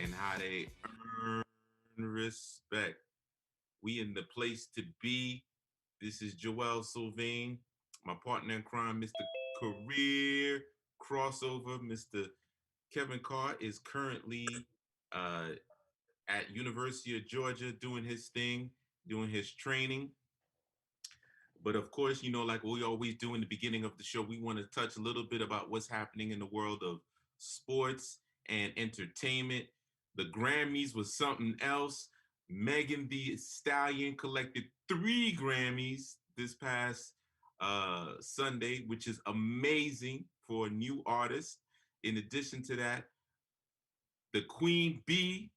and how they earn respect. We in the place to be. This is Joel Sylvain, my partner in crime, Mr. Career Crossover. Mr. Kevin Carr is currently uh, at University of Georgia doing his thing, doing his training. But of course, like we always do in the beginning of the show, we want to touch a little bit about what's happening in the world of sports and entertainment. The Grammys was something else. Megan Thee Stallion collected 3 Grammys this past Sunday, which is amazing for a new artist. In addition to that, the Queen Bee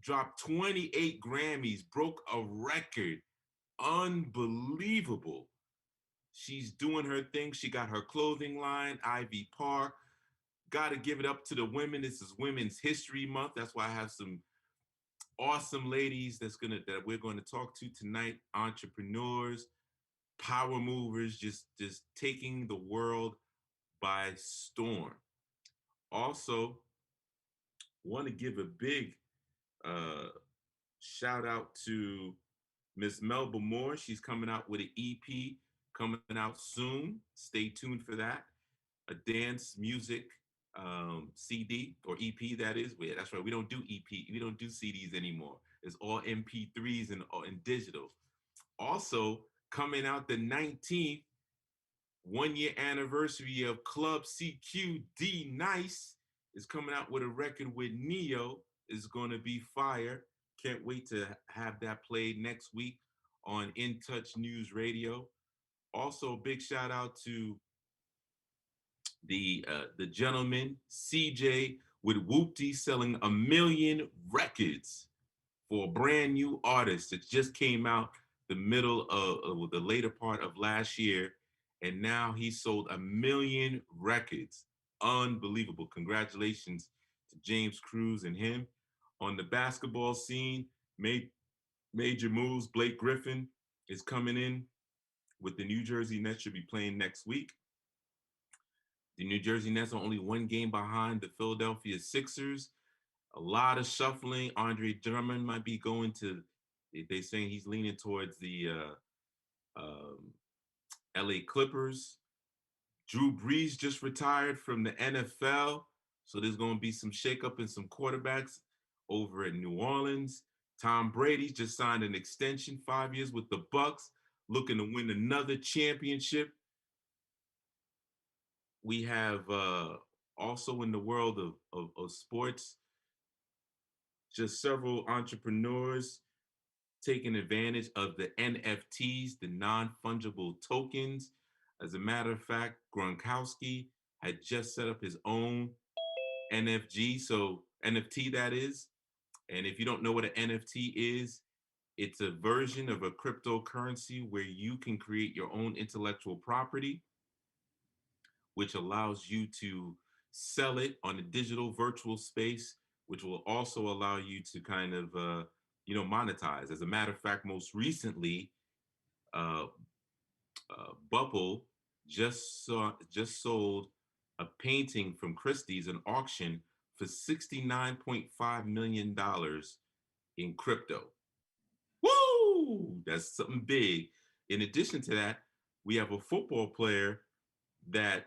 dropped 28 Grammys, broke a record. Unbelievable. She's doing her thing. She got her clothing line, Ivy Park. Got to give it up to the women. This is Women's History Month. That's why I have some awesome ladies that we're going to talk to tonight. Entrepreneurs, power movers, just taking the world by storm. Also, want to give a big shout out to Miss Melba Moore. She's coming out with an EP coming out soon. Stay tuned for that. A dance music CD or EP, that is. Yeah, that's right. We don't do EP. We don't do CDs anymore. It's all MP3s and digital. Also, coming out the 19th, 1 year anniversary of Club CQD Nice is coming out with a record with Neo. Is going to be fire. Can't wait to have that played next week on In Touch News Radio. Also, big shout out to the gentleman CJ with Whoopty selling 1 million records for a brand new artist that just came out the middle of the later part of last year, and now he sold 1 million records. Unbelievable! Congratulations to James Cruz and him. On the basketball scene, major moves. Blake Griffin is coming in with the New Jersey Nets. Should be playing next week. The New Jersey Nets are only 1 game behind the Philadelphia Sixers. A lot of shuffling. Andre Drummond might be going to. They're saying he's leaning towards the LA Clippers. Drew Brees just retired from the NFL, so there's going to be some shakeup and some quarterbacks over at New Orleans. Tom Brady just signed an extension, 5 years with the Bucks, looking to win another championship. We have also in the world of sports, just several entrepreneurs taking advantage of the NFTs, the non-fungible tokens. As a matter of fact, Gronkowski had just set up his own NFT that is. And if you don't know what an NFT is, it's a version of a cryptocurrency where you can create your own intellectual property, which allows you to sell it on a digital virtual space, which will also allow you to kind of, monetize. As a matter of fact, most recently, Bubble just sold a painting from Christie's, an auction, for $69.5 million in crypto. Woo! That's something big. In addition to that, we have a football player that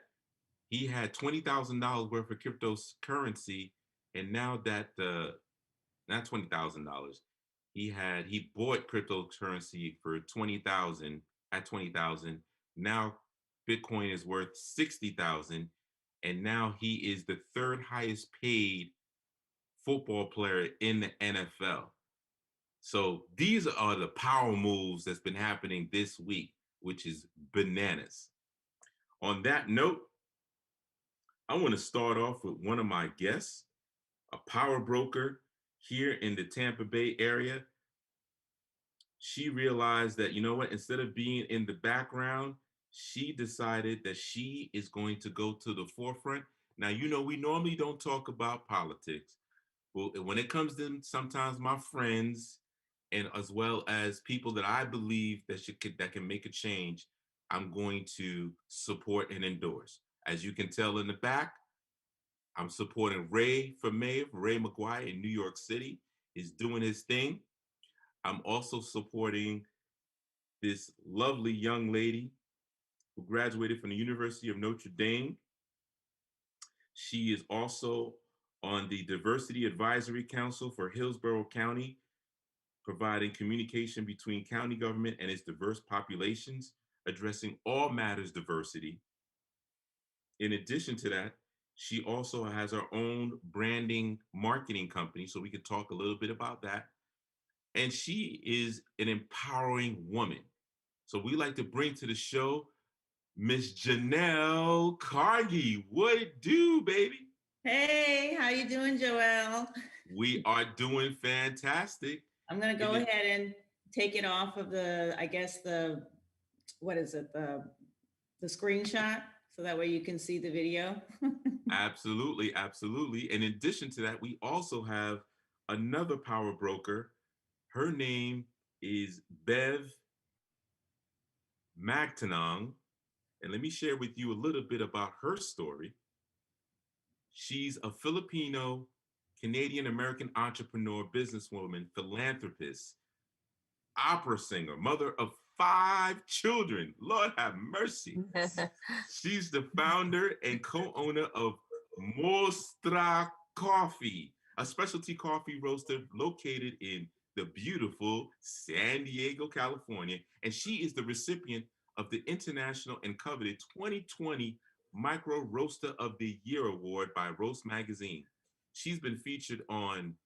he had $20,000 worth of cryptocurrency, and now that not $20,000, he bought cryptocurrency for 20,000 at 20,000. Now Bitcoin is worth 60,000, and now he is the third highest paid football player in the NFL. So these are the power moves that's been happening this week, which is bananas. On that note, I want to start off with one of my guests, a power broker here in the Tampa Bay area. She realized that, you know what, instead of being in the background, she decided that she is going to go to the forefront. Now, we normally don't talk about politics, but when it comes to sometimes my friends and as well as people that I believe that can make a change, I'm going to support and endorse. As you can tell in the back, I'm supporting Ray for mayor, Ray McGuire in New York City. Is doing his thing. I'm also supporting this lovely young lady who graduated from the University of Notre Dame. She is also on the Diversity Advisory Council for Hillsborough County, providing communication between county government and its diverse populations, addressing all matters diversity. In addition to that, she also has her own branding marketing company, so we could talk a little bit about that. And she is an empowering woman. So we like to bring to the show Miss Janelle Khargie. What it do, baby? Hey, how you doing, Joelle? We are doing fantastic. I'm gonna go ahead and take it off of I guess what is it, the screenshot, so that way you can see the video. Absolutely, absolutely. And in addition to that, we also have another power broker. Her name is Bev Magtanong. And let me share with you a little bit about her story. She's a Filipino-Canadian-American entrepreneur, businesswoman, philanthropist, opera singer, mother of 5 children. Lord have mercy. She's the founder and co-owner of Mostra Coffee, a specialty coffee roaster located in the beautiful San Diego, California. And she is the recipient of the International and coveted 2020 Micro Roaster of the Year Award by Roast Magazine. She's been featured on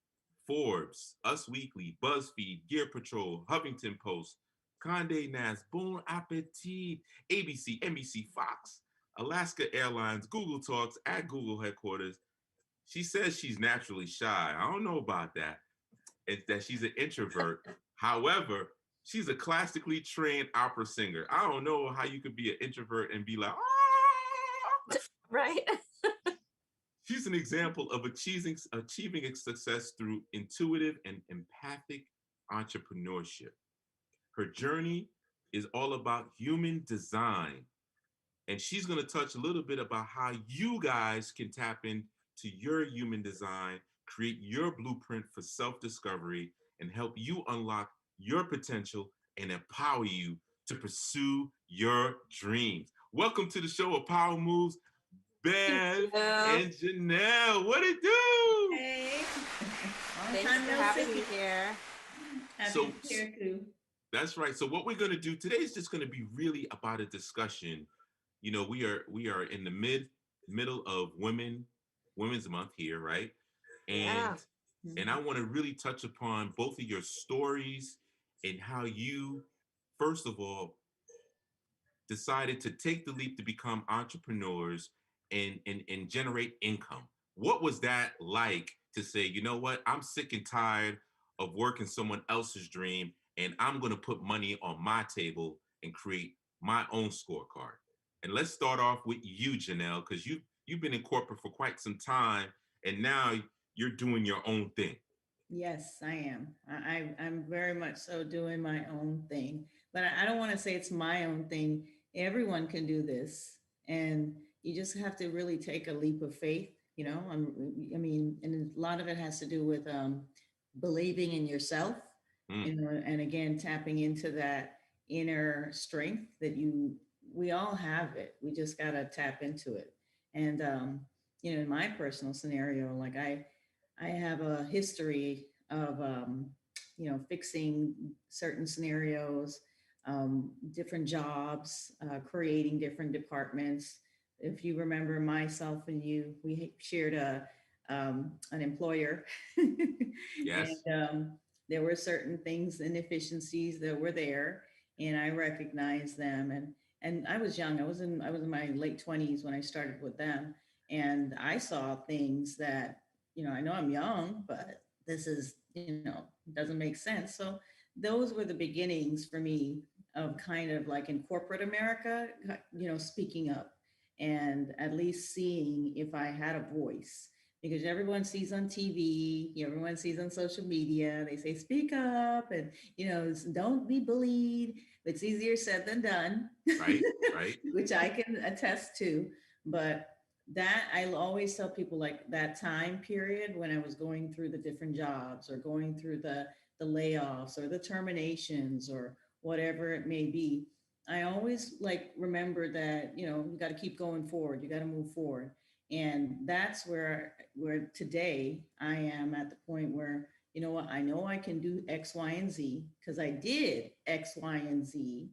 Forbes, Us Weekly, BuzzFeed, Gear Patrol, Huffington Post, Condé Nast, Bon Appetit, ABC, NBC, Fox, Alaska Airlines, Google Talks, at Google headquarters. She says she's naturally shy. I don't know about that. It's that she's an introvert. However, she's a classically trained opera singer. I don't know how you could be an introvert and be like, ah! Right. She's an example of achieving success through intuitive and empathic entrepreneurship. Her journey is all about human design. And she's going to touch a little bit about how you guys can tap into your human design, create your blueprint for self-discovery, and help you unlock your potential and empower you to pursue your dreams. Welcome to the show of Power Moves, Bev and Janelle. What it do? Hey. Thanks for having me here. Happy to be here too. That's right. So what we're going to do today is just going to be really about a discussion. You know, we are in the middle of Women's Month here, right? And I want to really touch upon both of your stories and how you, first of all, decided to take the leap to become entrepreneurs and generate income. What was that like to say, you know what, I'm sick and tired of working someone else's dream, and I'm going to put money on my table and create my own scorecard? And let's start off with you, Janelle, because you've been in corporate for quite some time, and now you're doing your own thing. Yes, I am. I'm very much so doing my own thing, but I don't want to say it's my own thing. Everyone can do this, and you just have to really take a leap of faith. I mean, and a lot of it has to do with believing in yourself, and again tapping into that inner strength that we all have it. We just gotta tap into it. And in my personal scenario, like I have a history of, fixing certain scenarios, different jobs, creating different departments. If you remember myself and you, we shared an employer. Yes. And there were certain things, inefficiencies that were there, and I recognized them. And I was young. I was in my late 20s when I started with them, and I saw things that, I know I'm young, but this is, doesn't make sense. So those were the beginnings for me of kind of like in corporate America, speaking up and at least seeing if I had a voice. Because everyone sees on TV, everyone sees on social media, they say, speak up and, don't be bullied. It's easier said than done. Right, right. Which I can attest to. But that I'll always tell people, like that time period when I was going through the different jobs or going through the layoffs or the terminations or whatever it may be, I always like remember that, you got to keep going forward, you got to move forward. And that's where today I am at the point where, you know what, I know I can do X, Y, and Z because I did X, Y, and Z,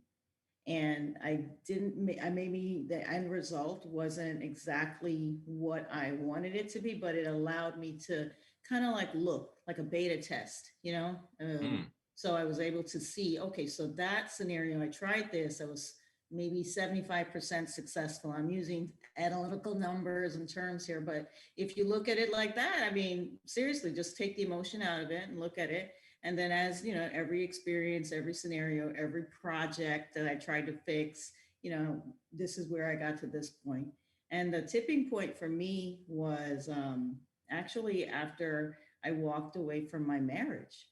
and I didn't I maybe the end result wasn't exactly what I wanted it to be, but it allowed me to kind of like look like a beta test, Mm. so I was able to see, okay, so that scenario, I tried this, I was maybe 75% successful. I'm using analytical numbers and terms here, but if you look at it like that, I mean, seriously, just take the emotion out of it and look at it. And then, as you know, every experience, every scenario, every project that I tried to fix, this is where I got to this point. And the tipping point for me was actually after I walked away from my marriage.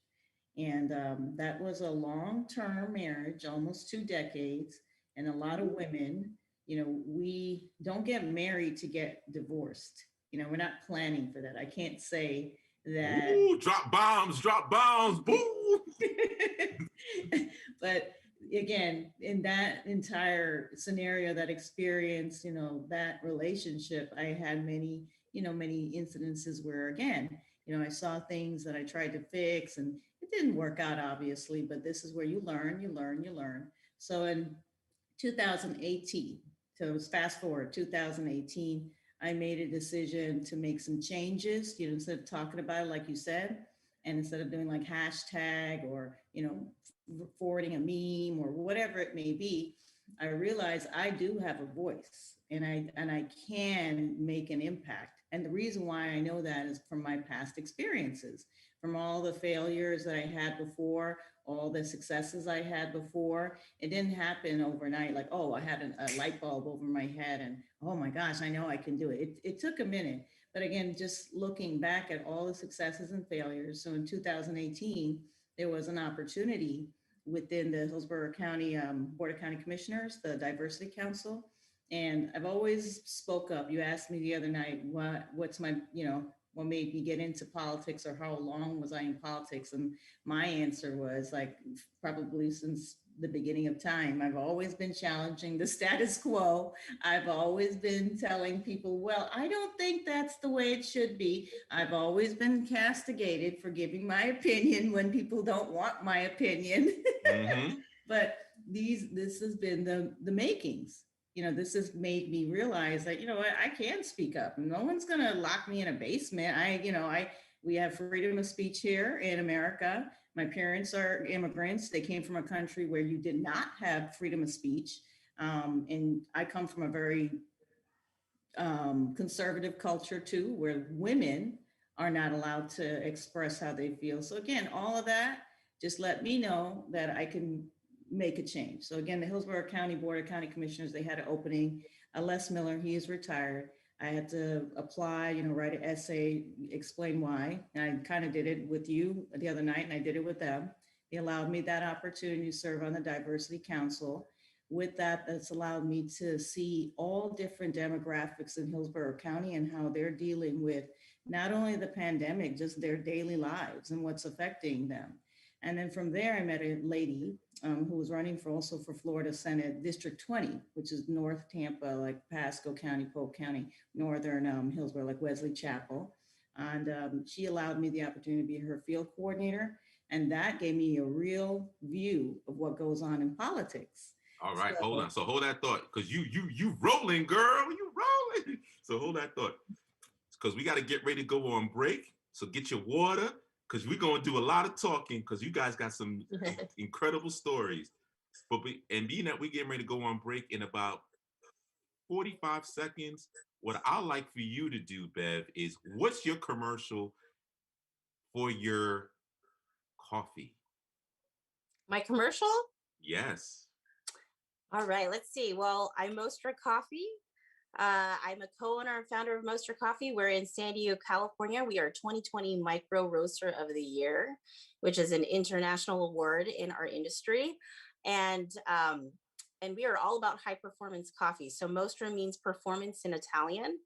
And that was a long term marriage, almost 2 decades. And a lot of women, we don't get married to get divorced. We're not planning for that. I can't say that. Ooh, drop bombs, boom. But again, in that entire scenario, that experience, that relationship, I had many incidences where, again, I saw things that I tried to fix and it didn't work out, obviously, but this is where you learn, you learn, you learn. So in 2018, so it was fast forward 2018, I made a decision to make some changes, instead of talking about it, like you said, and instead of doing like hashtag or, forwarding a meme or whatever it may be, I realized I do have a voice and I can make an impact. And the reason why I know that is from my past experiences, from all the failures that I had before, all the successes I had before. It didn't happen overnight, like, oh, I had a light bulb over my head and, oh my gosh, I know I can do it. It took a minute. But again, just looking back at all the successes and failures. So in 2018, there was an opportunity within the Hillsborough County Board of County Commissioners, the Diversity Council. And I've always spoke up. You asked me the other night, what's my, what made me get into politics or how long was I in politics? And my answer was like, probably since the beginning of time. I've always been challenging the status quo. I've always been telling people, well, I don't think that's the way it should be. I've always been castigated for giving my opinion when people don't want my opinion. Mm-hmm. But this has been the makings. This has made me realize that, I can speak up. No one's going to lock me in a basement. We have freedom of speech here in America. My parents are immigrants. They came from a country where you did not have freedom of speech. And I come from a very conservative culture too, where women are not allowed to express how they feel. So again, all of that just let me know that I can make a change. So again, the Hillsborough County Board of County Commissioners, they had an opening. Les Miller, he is retired. I had to apply, write an essay, explain why. And I kind of did it with you the other night, and I did it with them. They allowed me that opportunity to serve on the Diversity Council. With that, that's allowed me to see all different demographics in Hillsborough County and how they're dealing with not only the pandemic, just their daily lives and what's affecting them. And then from there, I met a lady who was running for Florida Senate District 20, which is North Tampa, like Pasco County, Polk County, Northern Hillsborough, like Wesley Chapel. And she allowed me the opportunity to be her field coordinator. And that gave me a real view of what goes on in politics. All right, hold on. So hold that thought, because you rolling, girl, you rolling. So hold that thought, because we got to get ready to go on break. So get your water, because we're going to do a lot of talking, because you guys got some incredible stories. But being that we're getting ready to go on break in about 45 seconds, what I like for you to do, Bev, is what's your commercial for your coffee? My commercial? Yes. All right, let's see. Well, I'm Mostra Coffee. I'm a co-owner and founder of Mostra Coffee. We're in San Diego, California. We are 2020 Micro Roaster of the Year, which is an international award in our industry. And we are all about high performance coffee. So Mostra means performance in Italian.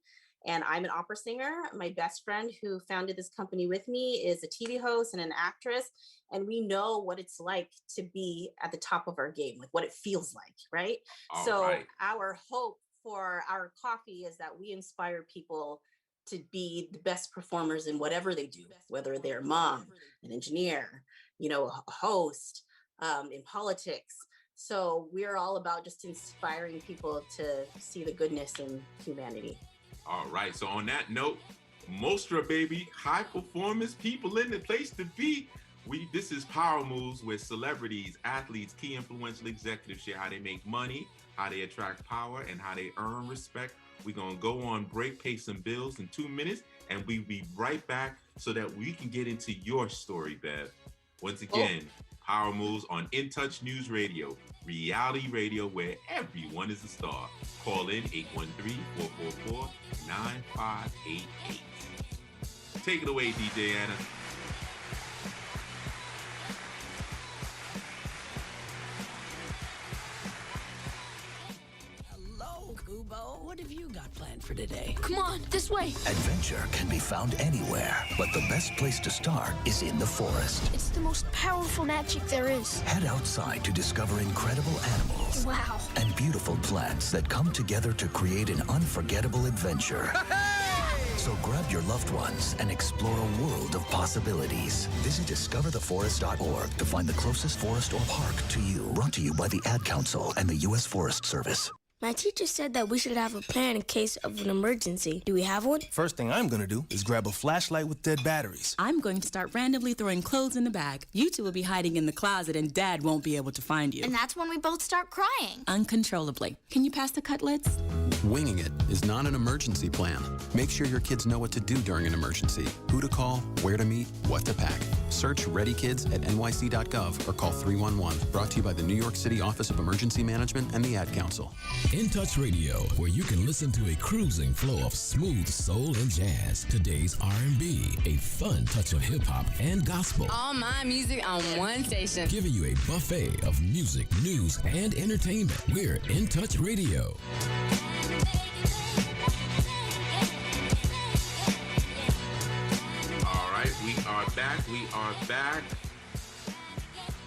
and I'm an opera singer. My best friend who founded this company with me is a TV host and an actress. And we know what it's like to be at the top of our game, like what it feels like, right? Our hope for our coffee is that we inspire people to be the best performers in whatever they do, whether they're a mom, an engineer, a host, in politics. So we're all about just inspiring people to see the goodness in humanity. All right. So on that note, Mostra, baby, high performance people in the place to be. This is Power Moves, where celebrities, athletes, key influential executives share how they make money, how they attract power, and how they earn respect. We're going to go on break, pay some bills in 2 minutes, and we'll be right back so that we can get into your story, Bev. Once again, Power Moves on In Touch News Radio, reality radio where everyone is a star. Call in 813-444-9588. Take it away, DJ Anna. What have you got planned for today? Come on, this way. Adventure can be found anywhere, but the best place to start is in the forest. It's the most powerful magic there is. Head outside to discover incredible animals. Wow. And beautiful plants that come together to create an unforgettable adventure. So grab your loved ones and explore a world of possibilities. Visit discovertheforest.org to find the closest forest or park to you. Brought to you by the Ad Council and the U.S. Forest Service. My teacher said that we should have a plan in case of an emergency. Do we have one? First thing I'm gonna do is grab a flashlight with dead batteries. I'm going to start randomly throwing clothes in the bag. You two will be hiding in the closet and Dad won't be able to find you. And that's when we both start crying. Uncontrollably. Can you pass the cutlets? Winging it is not an emergency plan. Make sure your kids know what to do during an emergency, who to call, where to meet, what to pack. Search Ready Kids at nyc.gov or call 311. Brought to you by the New York City Office of Emergency Management and the Ad Council. In Touch Radio, where you can listen to a cruising flow of smooth soul and jazz, today's R&B, a fun touch of hip-hop and gospel. All my music on one station. Giving you a buffet of music, news, and entertainment. We're In Touch Radio. All right, we are back.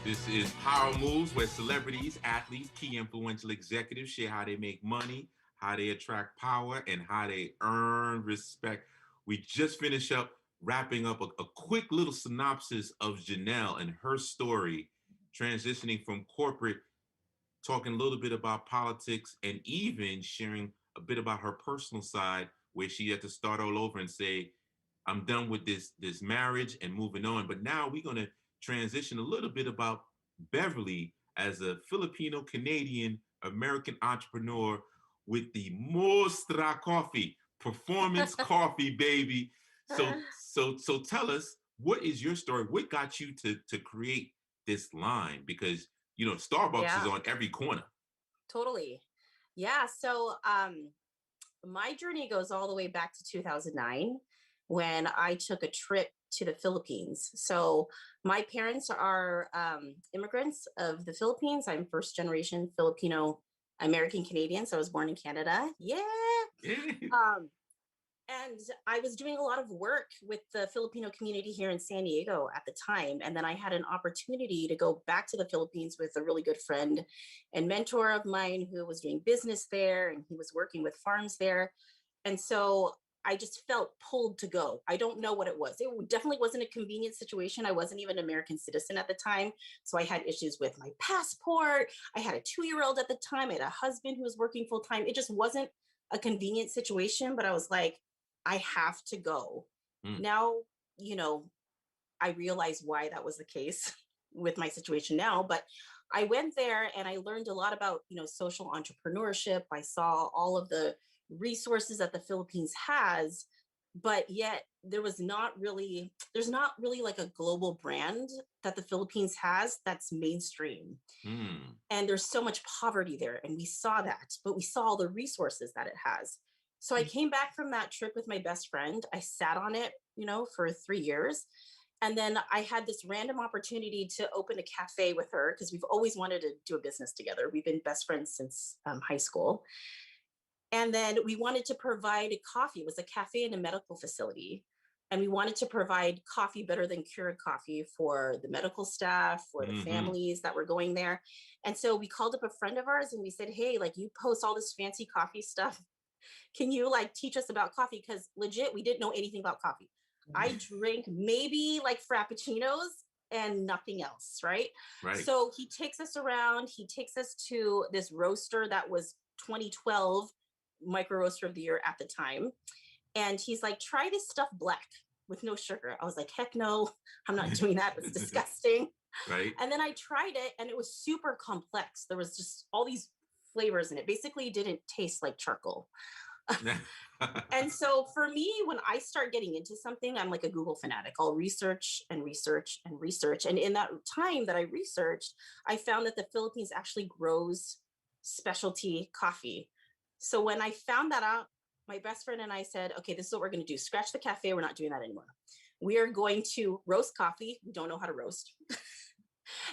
This is Power Moves, where celebrities, athletes, key influential executives share how they make money, how they attract power, and how they earn respect. We just finished up wrapping up a quick little synopsis of Janelle and her story, transitioning from corporate, talking a little bit about politics, and even sharing a bit about her personal side, where she had to start all over and say, I'm done with this marriage and moving on. But now we're going to transition a little bit about Beverly as a Filipino-Canadian-American entrepreneur with the Mostra Coffee, performance coffee, baby. So tell us, what is your story? What got you to create this line? Because, Starbucks is on every corner. Totally. Yeah. So my journey goes all the way back to 2009 when I took a trip to the Philippines. So my parents are immigrants of the Philippines. I'm first generation Filipino-American Canadian. So I was born in Canada. Yeah. And I was doing a lot of work with the Filipino community here in San Diego at the time. And then I had an opportunity to go back to the Philippines with a really good friend and mentor of mine who was doing business there, and he was working with farms there. And so I just felt pulled to go. I don't know what it was. It definitely wasn't a convenient situation. I wasn't even an American citizen at the time. So I had issues with my passport. I had a 2-year-old at the time. I had a husband who was working full time. It just wasn't a convenient situation, but I was like, I have to go. Now, I realize why that was the case with my situation now, but I went there and I learned a lot about, social entrepreneurship. I saw all of the resources that the Philippines has, but yet there's not really like a global brand that the Philippines has that's mainstream. And there's so much poverty there. And we saw that, but we saw all the resources that it has. So I came back from that trip with my best friend. I sat on it, for 3 years. And then I had this random opportunity to open a cafe with her because we've always wanted to do a business together. We've been best friends since high school. And then we wanted to provide coffee. It was a cafe and a medical facility. And we wanted to provide coffee better than Keurig coffee for the medical staff, for the families that were going there. And so we called up a friend of ours and we said, hey, like, you post all this fancy coffee stuff. Can you like teach us about coffee? Because legit, we didn't know anything about coffee. I drank maybe like Frappuccinos and nothing else, right? So he takes us around. He takes us to this roaster that was 2012 Micro Roaster of the Year at the time. And he's like, try this stuff black with no sugar. I was like, heck no, I'm not doing that. It's disgusting. And then I tried it and it was super complex. There was just all these flavors in it. Basically, it didn't taste like charcoal. And so for me, when I start getting into something, I'm like a Google fanatic. I'll research and research and research. And in that time that I researched, I found that the Philippines actually grows specialty coffee. So when I found that out, my best friend and I said, okay, this is what we're going to do. Scratch the cafe. We're not doing that anymore. We are going to roast coffee. We don't know how to roast.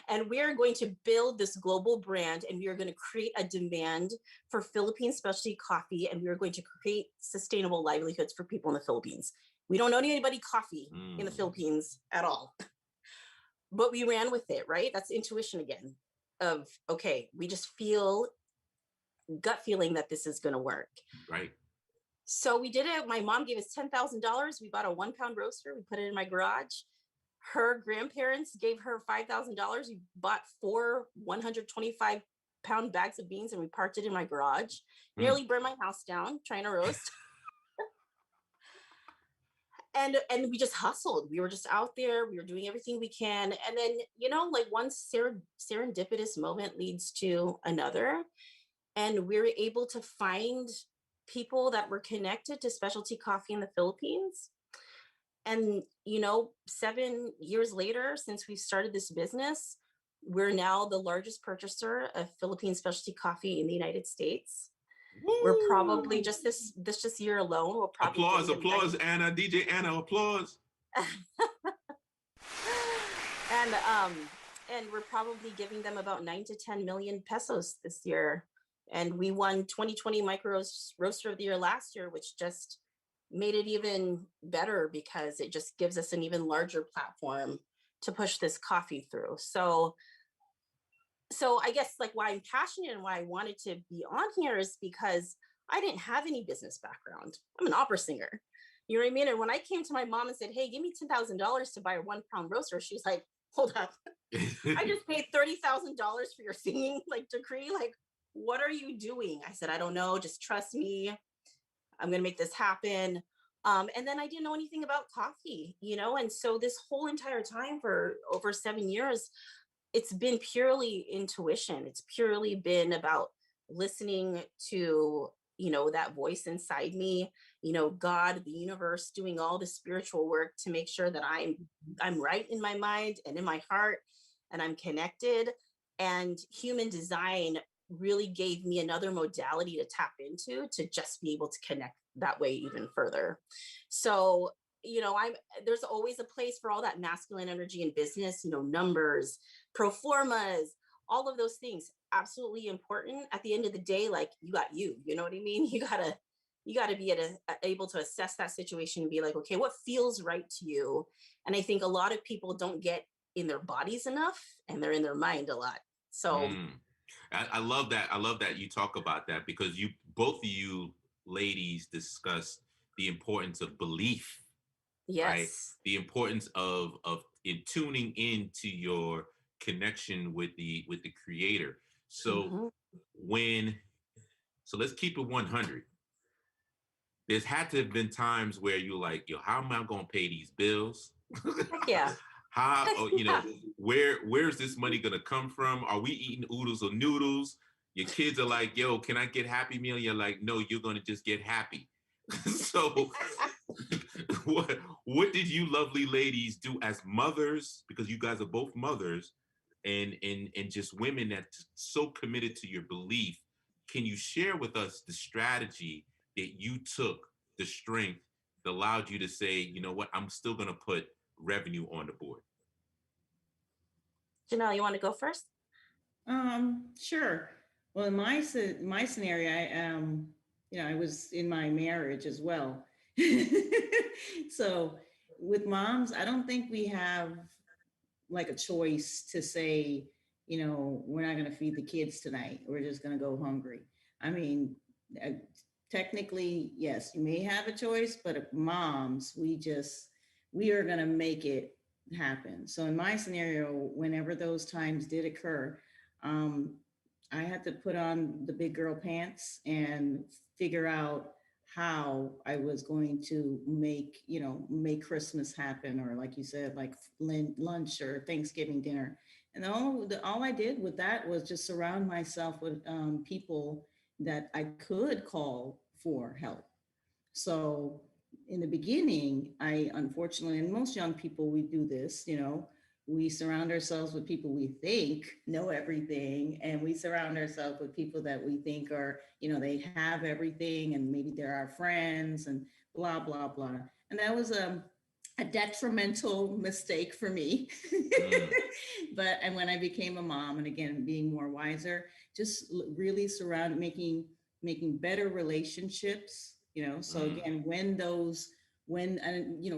And we are going to build this global brand, and we are going to create a demand for Philippine specialty coffee, and we are going to create sustainable livelihoods for people in the Philippines. We don't know anybody coffee in the Philippines at all. But we ran with it, right? That's intuition again of, okay, we just feel gut feeling that this is going to work. So we did it. My mom gave us $10,000. We bought a 1 pound roaster. We put it in my garage. Her grandparents gave her $5,000. We bought 4 125 pound bags of beans and we parked it in my garage. Nearly burned my house down trying to roast. And we just hustled. We were just out there. We were doing everything we can. And then, you know, like one serendipitous moment leads to another. And we were able to find people that were connected to specialty coffee in the Philippines. And, you know, 7 years later, since we started this business, we're now the largest purchaser of Philippine specialty coffee in the United States. Woo! We're probably this year alone. We'll probably applause, Anna, DJ Anna, applause. And we're probably giving them about 9 to 10 million pesos this year. And we won 2020 Micro Roaster of the Year last year, which just made it even better because it just gives us an even larger platform to push this coffee through. So I guess like why I'm passionate and why I wanted to be on here is because I didn't have any business background. I'm an opera singer. You know what I mean? And when I came to my mom and said, hey, give me $10,000 to buy a 1 pound roaster, she was like, hold up. I just paid $30,000 for your singing like decree. Like, what are you doing? I said, I don't know. Just trust me. I'm going to make this happen. And then I didn't know anything about coffee, you know? And so this whole entire time for over 7 years, it's been purely intuition. It's purely been about listening to, you know, that voice inside me, you know, God, the universe, doing all the spiritual work to make sure that I'm right in my mind and in my heart, and I'm connected. And human design really gave me another modality to tap into to just be able to connect that way even further. So, you know, there's always a place for all that masculine energy in business, you know, numbers, pro formas, all of those things, absolutely important. At the end of the day, like you know what I mean? You gotta be able to assess that situation and be like, okay, what feels right to you? And I think a lot of people don't get in their bodies enough and they're in their mind a lot. So I love that. I love that you talk about that because both of you ladies discussed the importance of belief. Yes. Right? The importance of in tuning into your connection with the creator. So so let's keep it 100. There's had to have been times where you're like, yo, how am I going to pay these bills? Yeah. How, you know, where's this money going to come from? Are we eating oodles or noodles? Your kids are like, yo, can I get Happy Meal? You're like, no, you're going to just get happy. So what did you lovely ladies do as mothers? Because you guys are both mothers and just women that's so committed to your belief. Can you share with us the strategy that you took, the strength that allowed you to say, you know what, I'm still going to put revenue on the board? Janelle, you want to go first? Sure. Well, in my scenario, I was in my marriage as well. So with moms, I don't think we have like a choice to say, we're not going to feed the kids tonight. We're just going to go hungry. I mean, uh, technically, yes, you may have a choice, but moms, we are going to make it happen. So in my scenario, whenever those times did occur, um, I had to put on the big girl pants and figure out how I was going to make Christmas happen, or like you said, like lunch or Thanksgiving dinner. And all I did with that was just surround myself with people that I could call for help. So in the beginning, I unfortunately, and most young people, we do this, we surround ourselves with people we think know everything, and we surround ourselves with people that we think are, they have everything, and maybe they're our friends and blah, blah, blah. And that was a detrimental mistake for me. And when I became a mom, and again, being more wiser, just really making better relationships, so again,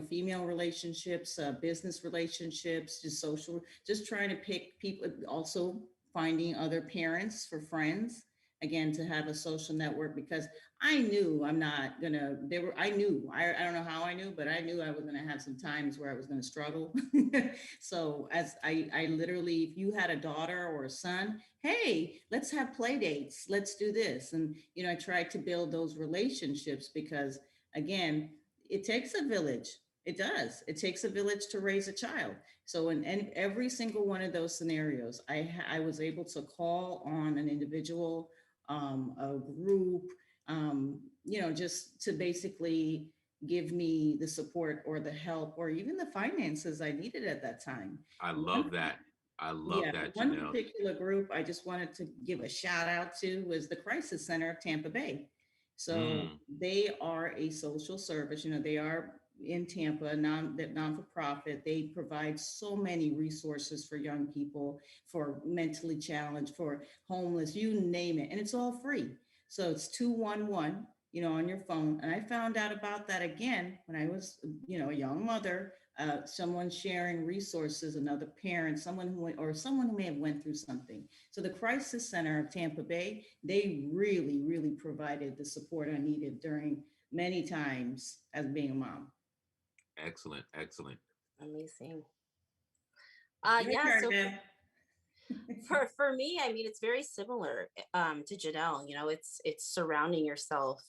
female relationships, business relationships, just social, just trying to pick people, also finding other parents for friends, again, to have a social network, because I knew I don't know how I knew, but I knew I was going to have some times where I was going to struggle. So as I literally, if you had a daughter or a son, hey, let's have play dates. Let's do this. And, I tried to build those relationships because, again, it takes a village. It does. It takes a village to raise a child. So in every single one of those scenarios, I was able to call on an individual, a group, just to basically give me the support or the help or even the finances I needed at that time. I love that. I love that, One Janelle. particular group I just wanted to give a shout out to was the Crisis Center of Tampa Bay. So they are a social service, they are in Tampa, non-for-profit. They provide so many resources for young people, for mentally challenged, for homeless, you name it. And it's all free. So it's 211, on your phone. And I found out about that again when I was, a young mother, someone sharing resources, another parent, someone who may have went through something. So the Crisis Center of Tampa Bay, they really, really provided the support I needed during many times as being a mom. Excellent. Amazing. Yeah. So for me, I mean, it's very similar to Janelle. It's surrounding yourself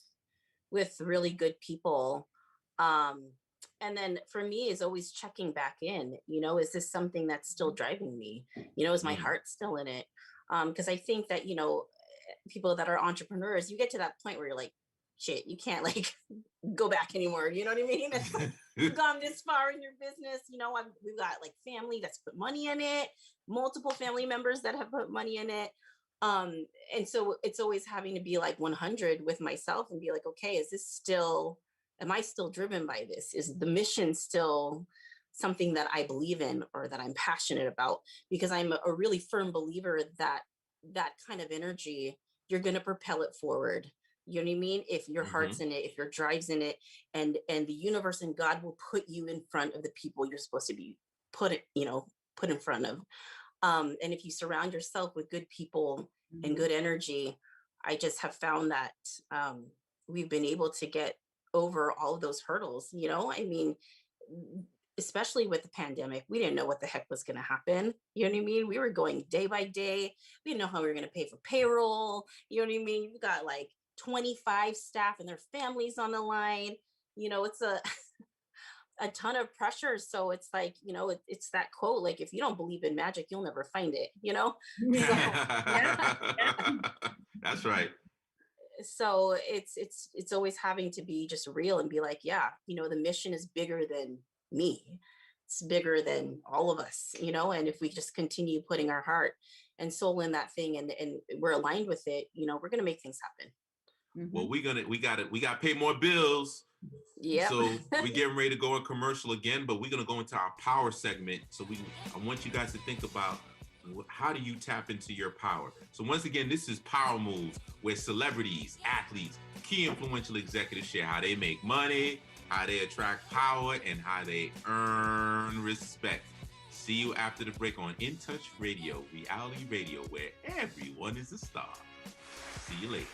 with really good people. And then for me is always checking back in, is this something that's still driving me? Is my heart still in it? Because I think that, people that are entrepreneurs, you get to that point where you're like, shit, you can't like go back anymore. You know what I mean? It's like, you've gone this far in your business. We've got like family that's put money in it, multiple family members that have put money in it. And so it's always having to be like 100 with myself and be like, okay, am I still driven by this? Is the mission still something that I believe in or that I'm passionate about? Because I'm a really firm believer that that kind of energy, you're going to propel it forward. You know what I mean? If your heart's in it, if your drive's in it, and the universe and God will put you in front of the people you're supposed to be put in front of. And if you surround yourself with good people and good energy, I just have found that we've been able to get over all of those hurdles. I mean, especially with the pandemic, we didn't know what the heck was going to happen. You know what I mean? We were going day by day. We didn't know how we were going to pay for payroll. You know what I mean? You've got like 25 staff and their families on the line. It's a ton of pressure. So it's like, it's that quote, like, if you don't believe in magic, you'll never find it, So, Yeah. That's right. So it's always having to be just real and be like, yeah, the mission is bigger than me. It's bigger than all of us, and if we just continue putting our heart and soul in that thing and we're aligned with it, we're going to make things happen. Well, we got to pay more bills. Yeah. So we're getting ready to go on commercial again, but we're going to go into our power segment. So I want you guys to think about how do you tap into your power? So once again, this is Power Moves, where celebrities, athletes, key influential executives share how they make money, how they attract power, and how they earn respect. See you after the break on In Touch Radio, reality radio, where everyone is a star. See you later.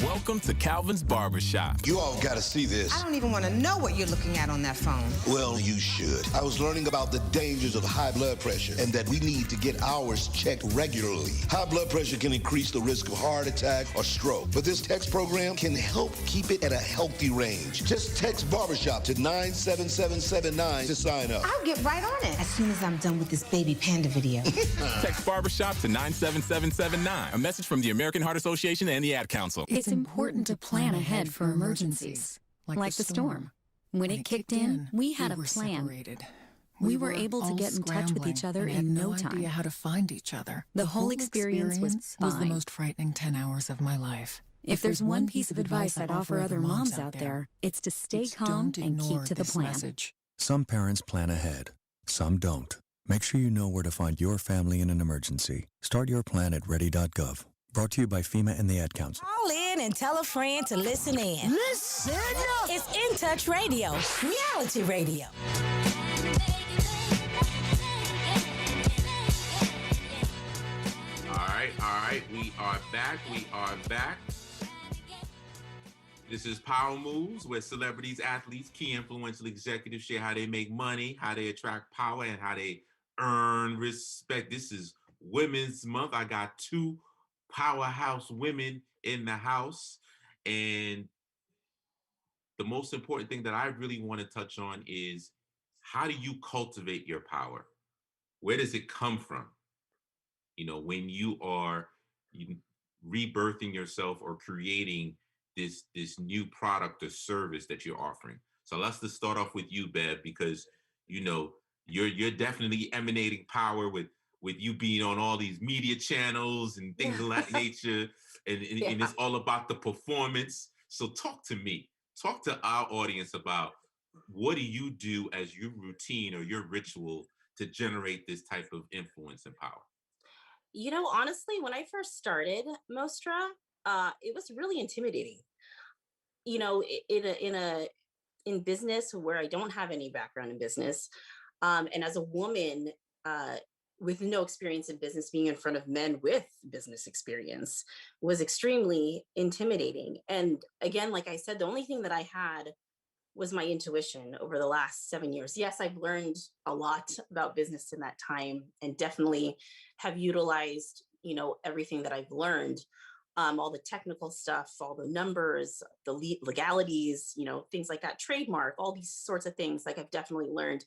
Welcome to Calvin's Barbershop. You all got to see this. I don't even want to know what you're looking at on that phone. Well, you should. I was learning about the dangers of high blood pressure and that we need to get ours checked regularly. High blood pressure can increase the risk of heart attack or stroke, but this text program can help keep it at a healthy range. Just text Barbershop to 97779 to sign up. I'll get right on it as soon as I'm done with this baby panda video. Text Barbershop to 97779. A message from the American Heart Association and the Ad Council. It's important to plan ahead for emergencies, like the storm. When it kicked in, we had a plan. Separated. We were able to get in touch with each other in no time. Idea how to find each other. The whole experience was fine. the most frightening 10 hours of my life. If there's one piece of advice I'd offer other moms out there, it's to stay calm and keep to the plan. Message. Some parents plan ahead, some don't. Make sure you know where to find your family in an emergency. Start your plan at ready.gov. Brought to you by FEMA and the Ad Council. Call in and tell a friend to listen in. Listen up! It's In Touch Radio, reality radio. All right, we are back. This is Power Moves, where celebrities, athletes, key influential executives share how they make money, how they attract power, and how they earn respect. This is Women's Month. I got two powerhouse women in the house, and the most important thing that I really want to touch on is, how do you cultivate your power? Where does it come from? You know, when you are rebirthing yourself or creating this new product or service that you're offering. So let's just start off with you, Bev, because you know you're definitely emanating power with you being on all these media channels and things of that nature, and it's all about the performance. So talk to our audience about, what do you do as your routine or your ritual to generate this type of influence and power? You know, honestly, when I first started Mostra, it was really intimidating. You know, in business where I don't have any background in business, and as a woman with no experience in business, being in front of men with business experience was extremely intimidating. And again, like I said, the only thing that I had was my intuition over the last 7 years. Yes, I've learned a lot about business in that time, and definitely have utilized, you know, everything that I've learned, all the technical stuff, all the numbers, the legalities, you know, things like that, trademark, all these sorts of things, like I've definitely learned.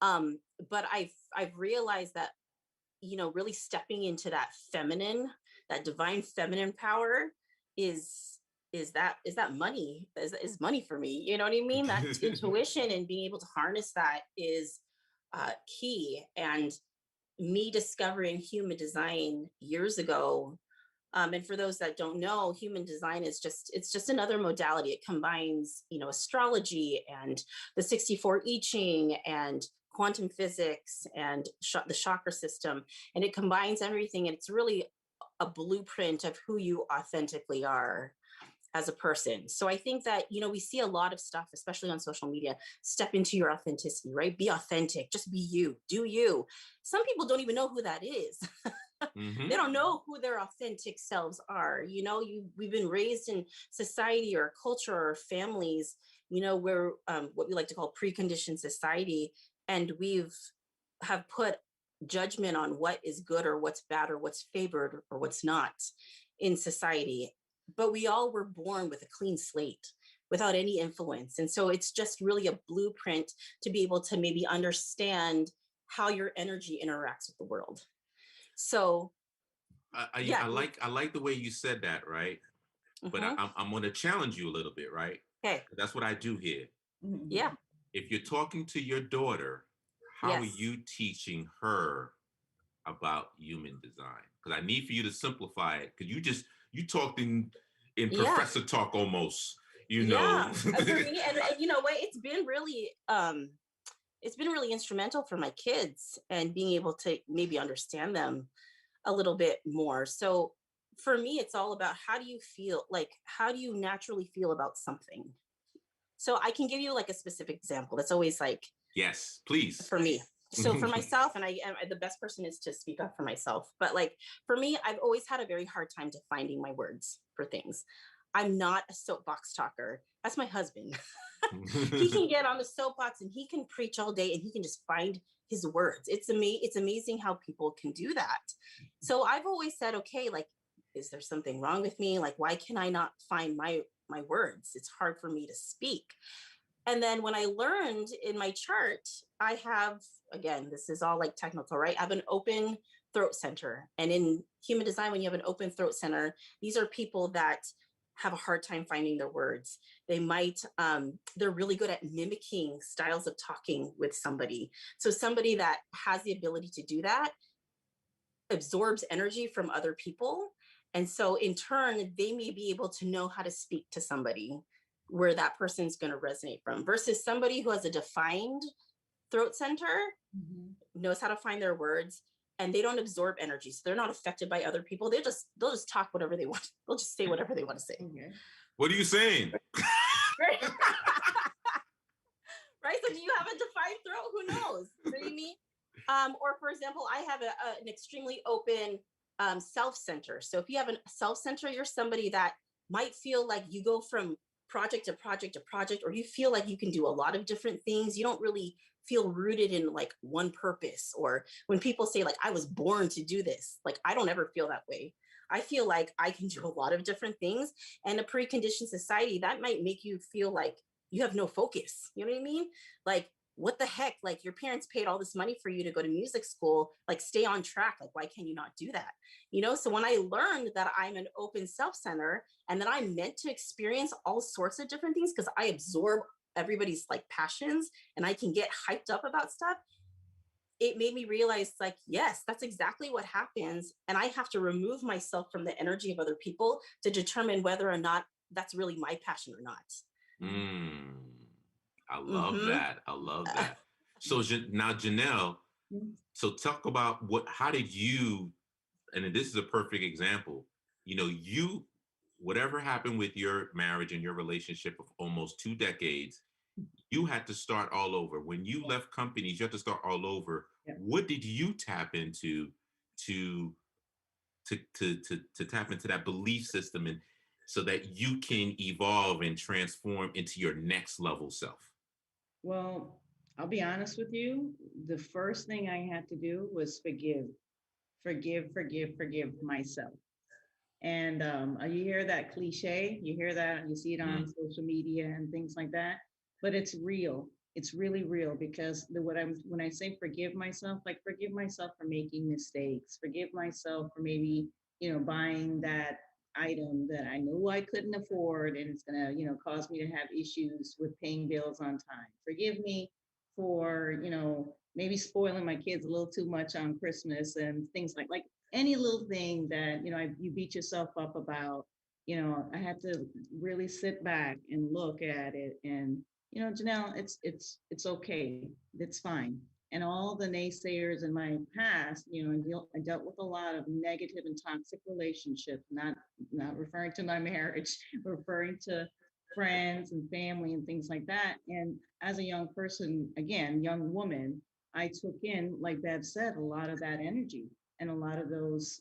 But I've realized that, you know, really stepping into that feminine, that divine feminine power is money, is money for me. You know what I mean? That intuition and being able to harness that is key. And me discovering human design years ago, and for those that don't know, human design is just another modality. It combines, you know, astrology and the 64 I Ching and quantum physics and the chakra system, and it combines everything. And it's really a blueprint of who you authentically are as a person. So I think that, you know, we see a lot of stuff, especially on social media, step into your authenticity, right? Be authentic, just be you, do you. Some people don't even know who that is. Mm-hmm. They don't know who their authentic selves are. You know, we've been raised in society or culture or families, you know, where what we like to call preconditioned society. And have put judgment on what is good or what's bad or what's favored or what's not in society. But we all were born with a clean slate without any influence. And so it's just really a blueprint to be able to maybe understand how your energy interacts with the world. So I like the way you said that, right? Mm-hmm. But I'm going to challenge you a little bit, right? Okay. That's what I do here. Yeah. If you're talking to your daughter, how are you teaching her about human design? Because I need for you to simplify it, because you talked in professor talk almost. you know. For me, and you know what, it's been really instrumental for my kids and being able to maybe understand them a little bit more. So for me, it's all about how do you feel, like how do you naturally feel about something? So I can give you like a specific example. That's always like, yes, please. For me. So for myself, and I am the best person is to speak up for myself. But like for me, I've always had a very hard time defining my words for things. I'm not a soapbox talker. That's my husband. He can get on the soapbox and he can preach all day and he can just find his words. It's amazing how people can do that. So I've always said, okay, like, is there something wrong with me? Like, why can I not find my words? It's hard for me to speak. And then when I learned in my chart, I have, again, this is all like technical, right? I have an open throat center. And in human design, when you have an open throat center, these are people that have a hard time finding their words. They might, they're really good at mimicking styles of talking with somebody. So somebody that has the ability to do that absorbs energy from other people. And so in turn, they may be able to know how to speak to somebody where that person's going to resonate from, versus somebody who has a defined throat center, knows how to find their words, and they don't absorb energy. So they're not affected by other people. They'll just talk whatever they want. They'll just say whatever they want to say. Okay. What are you saying? Right? Right? So do you have a defined throat? Who knows? You know what I mean? Or for example, I have an extremely open self-center. So if you have a self-center, you're somebody that might feel like you go from project to project to project, or you feel like you can do a lot of different things. You don't really feel rooted in like one purpose. Or when people say like, I was born to do this, like, I don't ever feel that way. I feel like I can do a lot of different things. And a pre-conditioned society, that might make you feel like you have no focus. You know what I mean? Like, what the heck? Like, your parents paid all this money for you to go to music school, like, stay on track. Like, why can you not do that? You know? So when I learned that I'm an open self-center and that I'm meant to experience all sorts of different things because I absorb everybody's like passions and I can get hyped up about stuff, it made me realize like, yes, that's exactly what happens. And I have to remove myself from the energy of other people to determine whether or not that's really my passion or not. I love that. I love that. So now, Janelle, so talk about how did you, and this is a perfect example, you know, whatever happened with your marriage and your relationship of almost 2 decades, you had to start all over. When you left companies, you had to start all over. Yeah. What did you tap into to tap into that belief system, and so that you can evolve and transform into your next level self? Well, I'll be honest with you. The first thing I had to do was forgive myself. And you hear that cliche, you hear that, you see it on social media and things like that, but it's real. It's really real, because when I say forgive myself, like, forgive myself for making mistakes, forgive myself for maybe, buying that item that I knew I couldn't afford and it's gonna, cause me to have issues with paying bills on time. Forgive me for, maybe spoiling my kids a little too much on Christmas and things like any little thing that, you beat yourself up about. I had to really sit back and look at it and, Janelle, it's okay. It's fine. And all the naysayers in my past, I dealt with a lot of negative and toxic relationships, not referring to my marriage, referring to friends and family and things like that. And as a young person, again, young woman, I took in, like Bev said, a lot of that energy and a lot of those,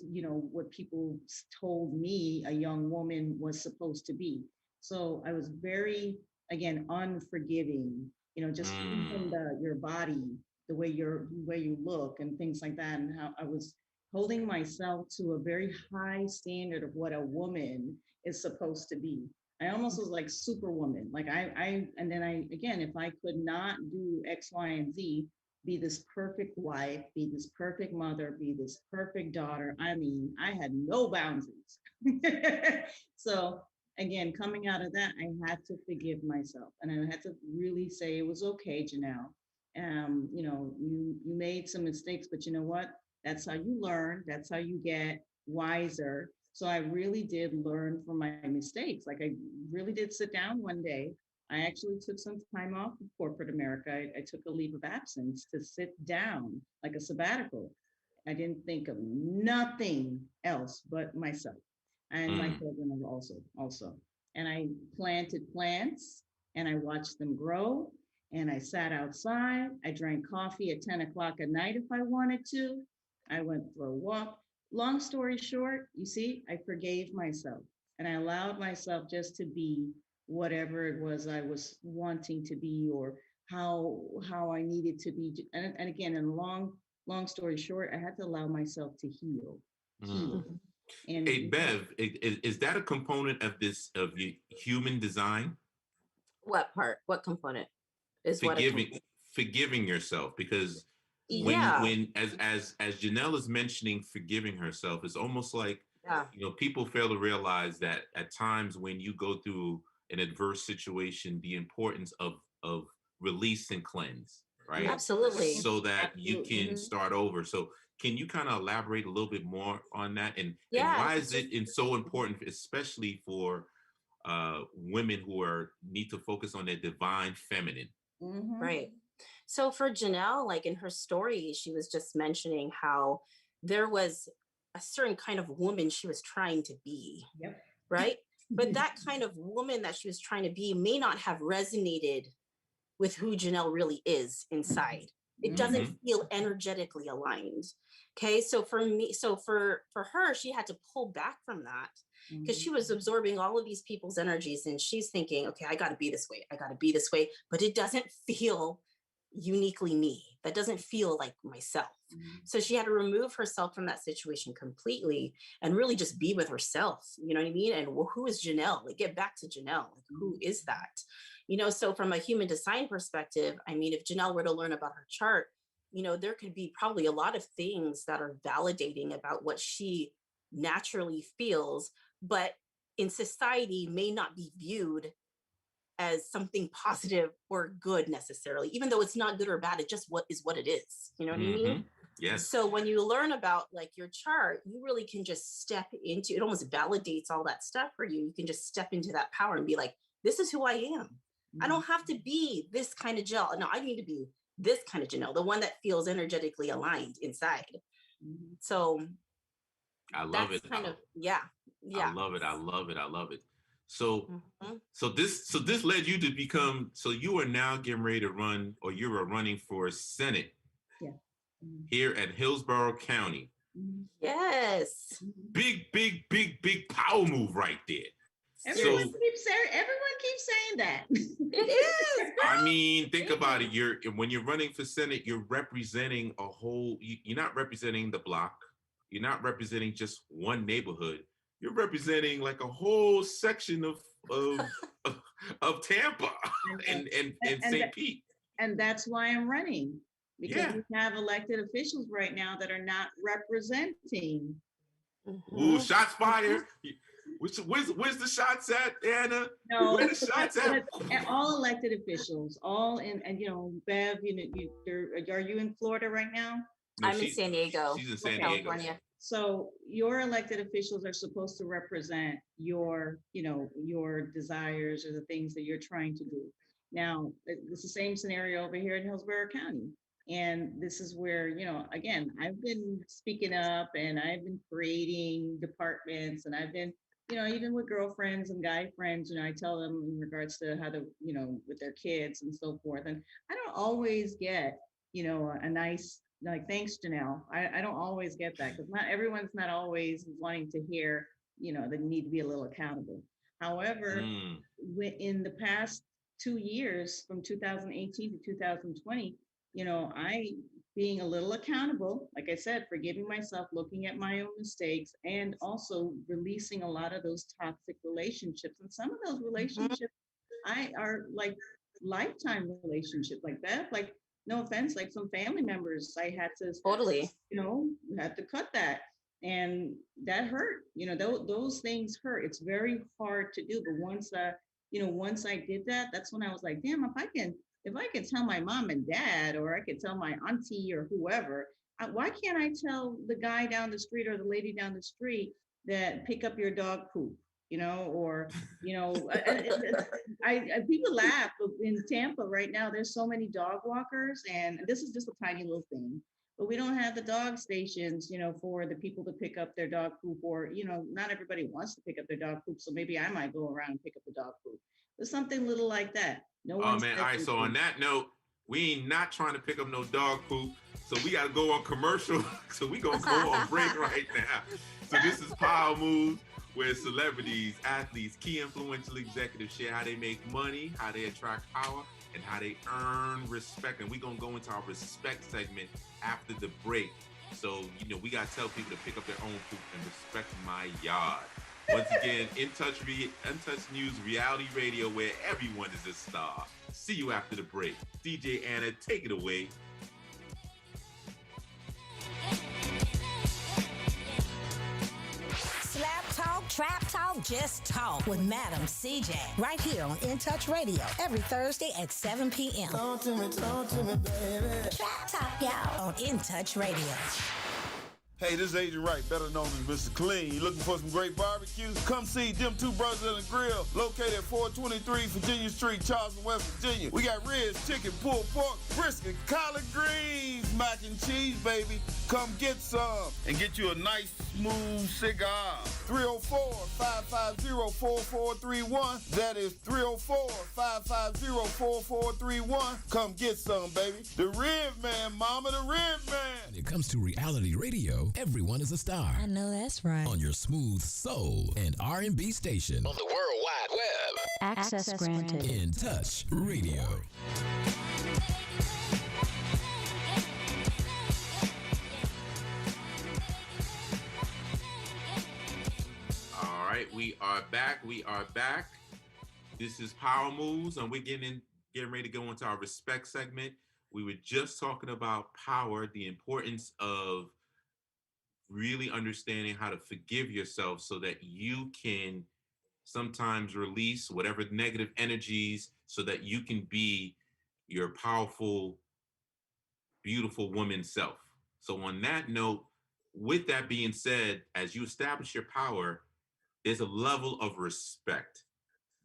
what people told me a young woman was supposed to be. So I was very, again, unforgiving, just from your body, the way you look and things like that, and how I was holding myself to a very high standard of what a woman is supposed to be. I almost was like superwoman. Like and then again, if I could not do X, Y, and Z, be this perfect wife, be this perfect mother, be this perfect daughter, I mean, I had no boundaries. So again, coming out of that, I had to forgive myself, and I had to really say it was okay, Janelle. You made some mistakes, but you know what? That's how you learn. That's how you get wiser. So I really did learn from my mistakes. Like I really did sit down one day. I actually took some time off of corporate America. I took a leave of absence to sit down, like a sabbatical. I didn't think of nothing else but myself and my children also. And I planted plants and I watched them grow. And I sat outside. I drank coffee at 10 o'clock at night if I wanted to. I went for a walk. Long story short, you see, I forgave myself and I allowed myself just to be whatever it was I was wanting to be, or how I needed to be. And again, in long story short, I had to allow myself to heal. And hey, Bev, is that a component of of human design? What part? What component? Is forgiving yourself, because when as Janelle is mentioning forgiving herself, it's almost like people fail to realize that at times when you go through an adverse situation, the importance of release and cleanse, right? Absolutely. So that you can start over. So can you kind of elaborate a little bit more on that, and why is it so important, especially for women who need to focus on their divine feminine? Right. So for Janelle, like in her story, she was just mentioning how there was a certain kind of woman she was trying to be. Right. But that kind of woman that she was trying to be may not have resonated with who Janelle really is inside. It doesn't feel energetically aligned. Okay. So for her, she had to pull back from that because she was absorbing all of these people's energies and she's thinking, okay, I got to be this way. I got to be this way. But it doesn't feel uniquely me. That doesn't feel like myself. So she had to remove herself from that situation completely and really just be with herself. You know what I mean? And who is Janelle? Like, get back to Janelle. Like, who is that? So from a human design perspective, I mean, if Janelle were to learn about her chart, there could be probably a lot of things that are validating about what she naturally feels, but in society may not be viewed as something positive or good necessarily, even though it's not good or bad. It just what it is. You know what I mean? Yes. So when you learn about like your chart, you really can just step into it. Almost validates all that stuff for you. You can just step into that power and be like, this is who I am. I don't have to be this kind of Janelle. No, I need to be this kind of Janelle, the one that feels energetically aligned inside. So I love it. I love it. I love it. So so this led you to become, so you are now getting ready to run, or you are running for Senate here at Hillsborough County. Yes. Big power move right there. Everyone keeps saying that. It is. I mean, think about it. When you're running for Senate, you're representing a whole. You're not representing the block. You're not representing just one neighborhood. You're representing like a whole section of Tampa and St. Pete. And that's why I'm running, because we have elected officials right now that are not representing. Ooh, shots fired. Where's the shots at, Anna? No, where the shots at? All elected officials, Bev, are you in Florida right now? No, I'm in San Diego. She's in San Diego. So your elected officials are supposed to represent your desires or the things that you're trying to do. Now, it's the same scenario over here in Hillsborough County. And this is where, again, I've been speaking up and I've been creating departments, and I've been, even with girlfriends and guy friends, I tell them in regards to how to, with their kids and so forth. And I don't always get, a nice, like, thanks, Janelle. I don't always get that, because everyone's not always wanting to hear, they need to be a little accountable. However, in the past 2 years, from 2018 to 2020, I being a little accountable, like I said, forgiving myself, looking at my own mistakes, and also releasing a lot of those toxic relationships. And some of those relationships are like lifetime relationships, like that. Like, no offense, like some family members, I had to had to cut that. And that hurt, those things hurt. It's very hard to do. But once I did that, that's when I was like, damn, if I can tell my mom and dad, or I could tell my auntie or whoever, why can't I tell the guy down the street or the lady down the street, that pick up your dog poop, or, people laugh, but in Tampa right now, there's so many dog walkers, and this is just a tiny little thing, but we don't have the dog stations, for the people to pick up their dog poop, or, not everybody wants to pick up their dog poop. So maybe I might go around and pick up the dog poop, but something little like that. No Oh one's man, all right. So on that note, we ain't not trying to pick up no dog poop. So we got to go on commercial. So we going to go on break right now. So this is Power Moves, where celebrities, athletes, key influential executives share how they make money, how they attract power, and how they earn respect. And we're going to go into our respect segment after the break. So, we got to tell people to pick up their own poop and respect my yard. Once again, In Touch News Reality Radio, where everyone is a star. See you after the break. DJ Anna, take it away. Slap talk, trap talk, just talk with Madam CJ. Right here on In Touch Radio every Thursday at 7 p.m. Talk to me, baby. Trap talk, y'all, on In Touch Radio. Hey, this is Agent Wright, better known as Mr. Clean. You looking for some great barbecue? Come see them two brothers in the grill, located at 423 Virginia Street, Charleston, West Virginia. We got ribs, chicken, pulled pork, brisket, collard greens, mac and cheese, baby. Come get some and get you a nice, smooth cigar. 304-550-4431. That is 304-550-4431. Come get some, baby. The Rib Man, mama, the Rib Man. When it comes to reality radio, everyone is a star. I know that's right. On your smooth soul and R&B station. On the World Wide Web. Access granted. In Touch Radio. All right, we are back. This is Power Moves, and we're getting ready to go into our respect segment. We were just talking about power, the importance of really understanding how to forgive yourself so that you can sometimes release whatever negative energies so that you can be your powerful, beautiful woman self. So on that note, with that being said, as you establish your power, there's a level of respect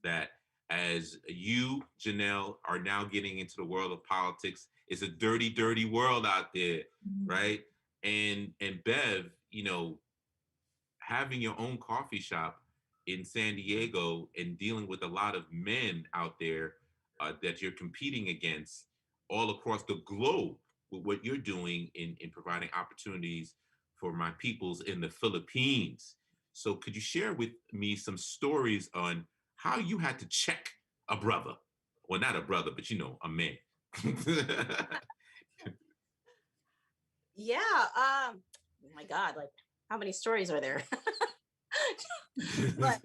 that as you, Janelle, are now getting into the world of politics. It's a dirty, dirty world out there, right? And Bev, having your own coffee shop in San Diego and dealing with a lot of men out there that you're competing against all across the globe with what you're doing in providing opportunities for my peoples in the Philippines. So could you share with me some stories on how you had to check a brother? Well, not a brother, but a man. Yeah. Oh my God. Like, how many stories are there? But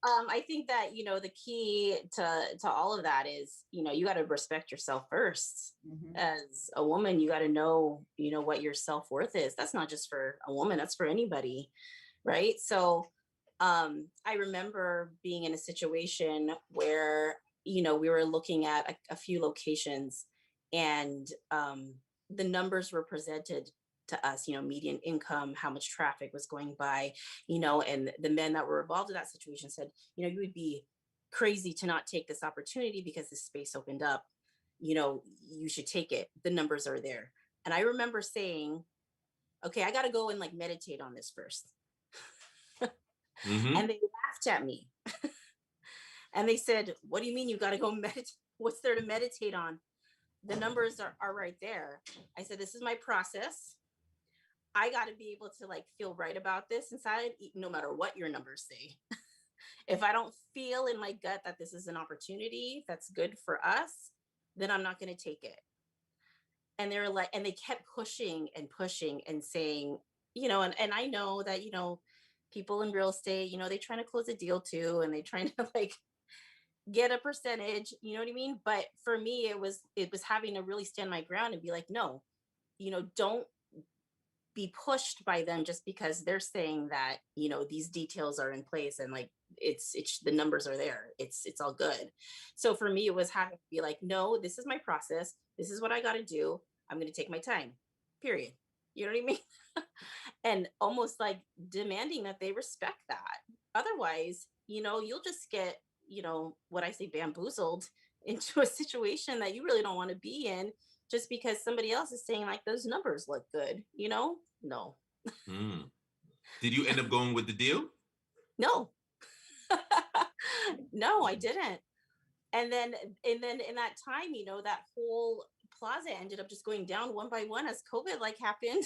I think that, the key to all of that is, you got to respect yourself first. Mm-hmm. As a woman, you got to know, what your self-worth is. That's not just for a woman, that's for anybody. Right. So I remember being in a situation where, we were looking at a few locations, and the numbers were presented to us, median income, how much traffic was going by, and the men that were involved in that situation said, you would be crazy to not take this opportunity because this space opened up, you should take it. The numbers are there. And I remember saying, okay, I got to go and meditate on this first. Mm-hmm. And they laughed at me. And they said, what do you mean you got to go meditate? What's there to meditate on? The numbers are right there. I said, this is my process. I got to be able to feel right about this inside, no matter what your numbers say. If I don't feel in my gut that this is an opportunity that's good for us, then I'm not going to take it. And they were and they kept pushing and saying, and I know that, people in real estate, they trying to close a deal too, and they trying to get a percentage, you know what I mean? But for me, it was having to really stand my ground and be like, no, don't be pushed by them just because they're saying that, these details are in place and it's the numbers are there. It's all good. So for me, it was having to be like, no, this is my process. This is what I got to do. I'm going to take my time, period. You know what I mean? And almost like demanding that they respect that. Otherwise, you'll just get, what I say, bamboozled into a situation that you really don't want to be in just because somebody else is saying like those numbers look good, No. Did you end up going with the deal? No. No, I didn't. And then in that time, that whole plaza ended up just going down one by one as COVID like happened.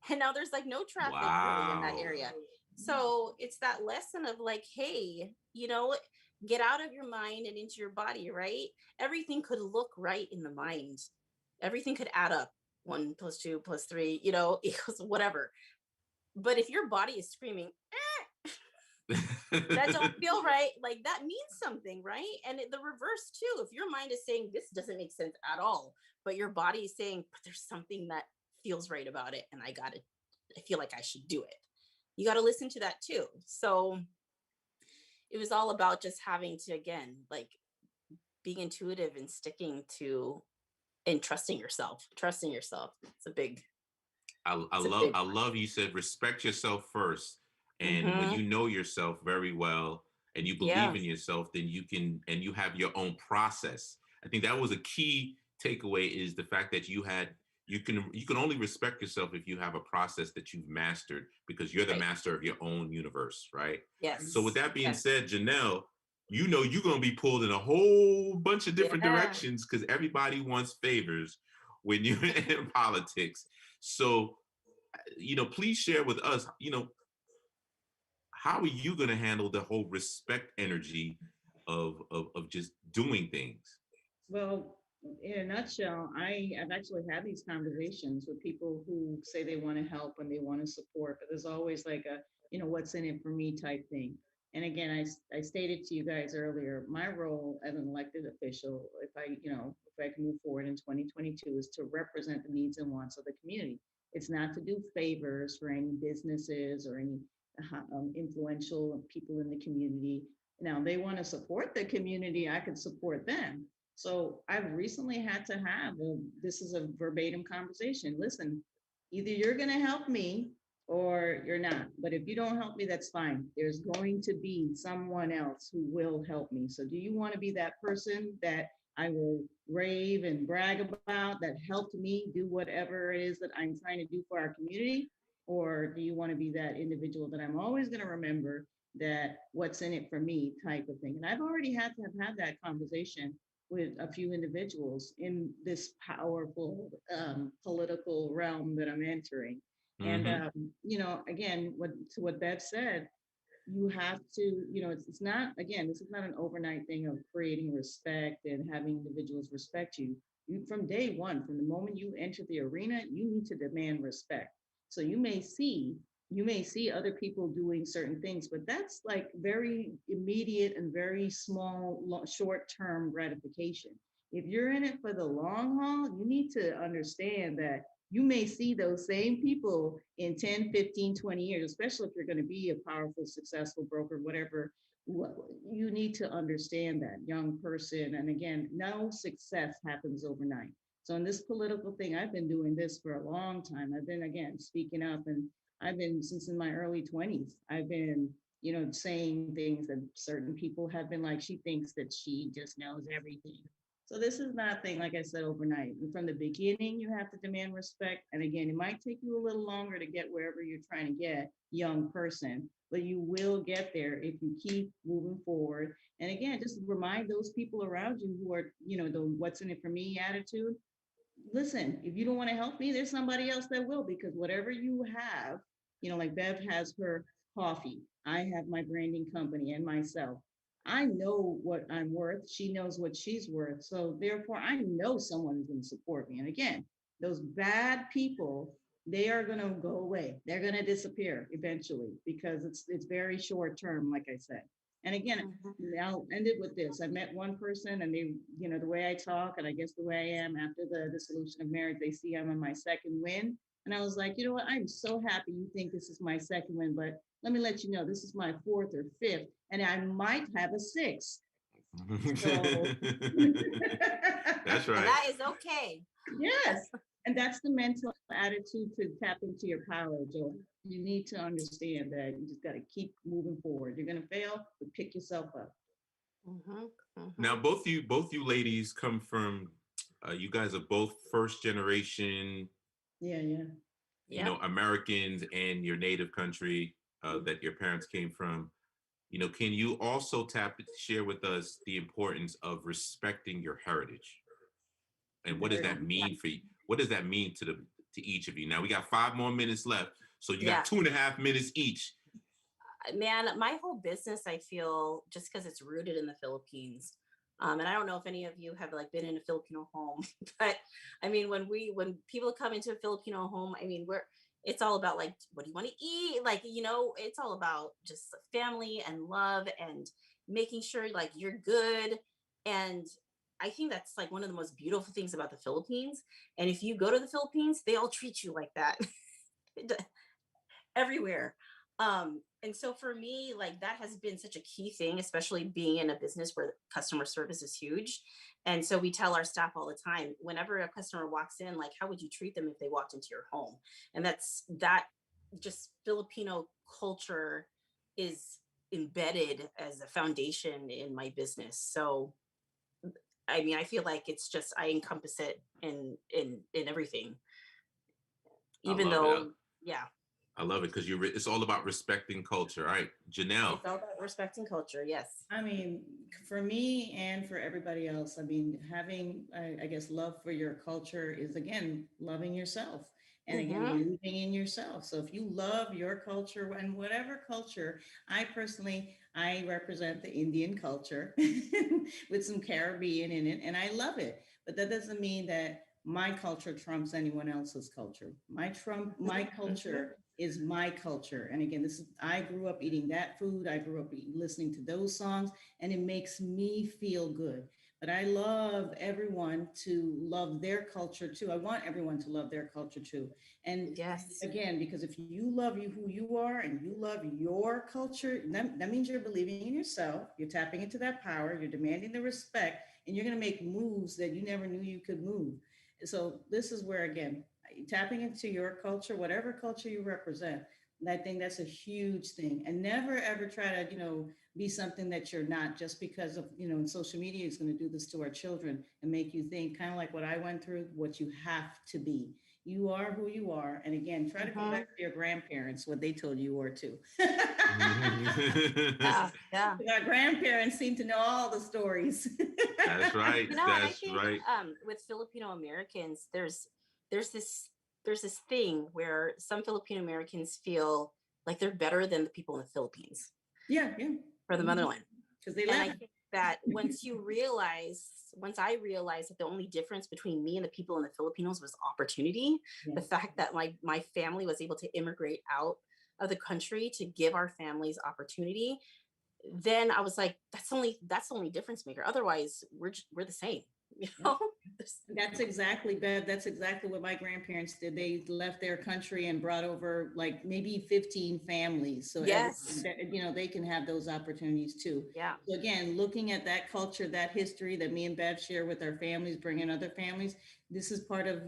And now there's like no traffic really in that area. So it's that lesson of like, hey, get out of your mind and into your body, right? Everything could look right in the mind. Everything could add up 1 + 2 + 3, equals whatever. But if your body is screaming, that don't feel right, like that means something, right? And the reverse too. If your mind is saying this doesn't make sense at all, but your body is saying, but there's something that feels right about it, and I feel like I should do it. You got to listen to that too. So it was all about just having to, again, like being intuitive and sticking to and trusting yourself. It's a big. I love you said respect yourself first. And when you know yourself very well and you believe in yourself, then you can, and you have your own process. I think that was a key takeaway, is the fact that you can only respect yourself if you have a process that you've mastered, because you're the master of your own universe, right? Yes. So with that being said, Janelle, you're going to be pulled in a whole bunch of different directions, because everybody wants favors when you're in politics. So, please share with us, how are you going to handle the whole respect energy of just doing things? Well, in a nutshell, I've actually had these conversations with people who say they want to help and they want to support, but there's always like a, what's in it for me type thing. And again, I stated to you guys earlier, my role as an elected official, if I can move forward in 2022, is to represent the needs and wants of the community. It's not to do favors for any businesses or any influential people in the community. Now, they want to support the community, I could support them. So I've recently had to have, this is a verbatim conversation. Listen, either you're going to help me or you're not. But if you don't help me, that's fine. There's going to be someone else who will help me. So do you want to be that person that I will rave and brag about, that helped me do whatever it is that I'm trying to do for our community? Or do you want to be that individual that I'm always going to remember that what's in it for me type of thing? And I've already had to have had that conversation with a few individuals in this powerful political realm that I'm entering. And, again, what Bev said, you have to, it's not, again, this is not an overnight thing of creating respect and having individuals respect you. From day one, from the moment you enter the arena, you need to demand respect. So you may see other people doing certain things, but that's like very immediate and very small, short-term gratification. If you're in it for the long haul, you need to understand that you may see those same people in 10, 15, 20 years, especially if you're going to be a powerful, successful broker, whatever. You need to understand that, young person. And again, no success happens overnight. So in this political thing, I've been doing this for a long time. I've been, again, speaking up, and I've been since in my early 20s. I've been, saying things that certain people have been like, she thinks that she just knows everything. So this is not a thing, like I said, overnight. And from the beginning, you have to demand respect. And again, it might take you a little longer to get wherever you're trying to get, young person, but you will get there if you keep moving forward. And again, just remind those people around you who are, the what's in it for me attitude. Listen, if you don't want to help me, there's somebody else that will, because whatever you have, like Bev has her coffee, I have my branding company and myself. I know what I'm worth. She knows what she's worth. So therefore, I know someone is going to support me. And again, those bad people, they are going to go away. They're going to disappear eventually, because it's very short term, like I said. And again, I'll end it with this. I met one person, and they, the way I talk, and I guess the way I am after the dissolution of marriage, they see I'm on my second win. And I was like, you know what? I'm so happy you think this is my second win, but let me let you know, this is my fourth or fifth, and I might have a sixth. So That's right. And that is okay. Yes. And that's the mental attitude to tap into your power, Joe. You need to understand that you just got to keep moving forward. You're going to fail, but pick yourself up. Now, both you ladies come from, you guys are both first generation, Yeah. Americans and your native country that your parents came from. Can you also share with us the importance of respecting your heritage? And what does that mean for you? What does that mean to each of you? Now we got 5 more minutes left. So you got 2.5 minutes each. Man, my whole business, I feel, just because it's rooted in the Philippines. And I don't know if any of you have been in a Filipino home, but I mean, when people come into a Filipino home, I mean, it's all about what do you want to eat? It's all about just family and love and making sure you're good. And I think that's one of the most beautiful things about the Philippines. And if you go to the Philippines, they all treat you like that everywhere. And so for me, that has been such a key thing, especially being in a business where customer service is huge. And so we tell our staff all the time, whenever a customer walks in, how would you treat them if they walked into your home? And that just Filipino culture is embedded as a foundation in my business. So, I mean, I feel like it's just, I encompass it in everything, even though, I love it because it's all about respecting culture. All right, Janelle. It's all about respecting culture. Yes. I mean, for me and for everybody else, I mean, having, I guess, love for your culture is, again, loving yourself and again, believing in yourself. So if you love your culture and whatever culture, I represent the Indian culture with some Caribbean in it, and I love it. But that doesn't mean that my culture trumps anyone else's culture. My culture is my culture. And again, I grew up eating that food. I grew up listening to those songs, and it makes me feel good. But I love everyone to love their culture too. I want everyone to love their culture too. And again, because if you love who you are and you love your culture, that means you're believing in yourself. You're tapping into that power. You're demanding the respect, and you're going to make moves that you never knew you could move. So this is where, again, tapping into your culture, whatever culture you represent, and I think that's a huge thing. And never, ever try to, be something that you're not just because of, social media is going to do this to our children and make you think kind of like what I went through, what you have to be. You are who you are. And again, try to go back to your grandparents, what they told you were too. Our grandparents seem to know all the stories. That's right. I think, with Filipino-Americans, there's this thing where some Filipino-Americans feel like they're better than the people in the Philippines. Yeah. For the motherland. Because they and I think that once I realized that the only difference between me and the people in the Filipinos was opportunity, the fact that my family was able to immigrate out of the country to give our families opportunity, then I was like, that's the only difference maker. Otherwise, we're the same. That's exactly, Bev. That's exactly what my grandparents did. They left their country and brought over maybe 15 families. So they can have those opportunities too. Yeah. So again, looking at that culture, that history that me and Bev share with our families, bringing other families, this is part of,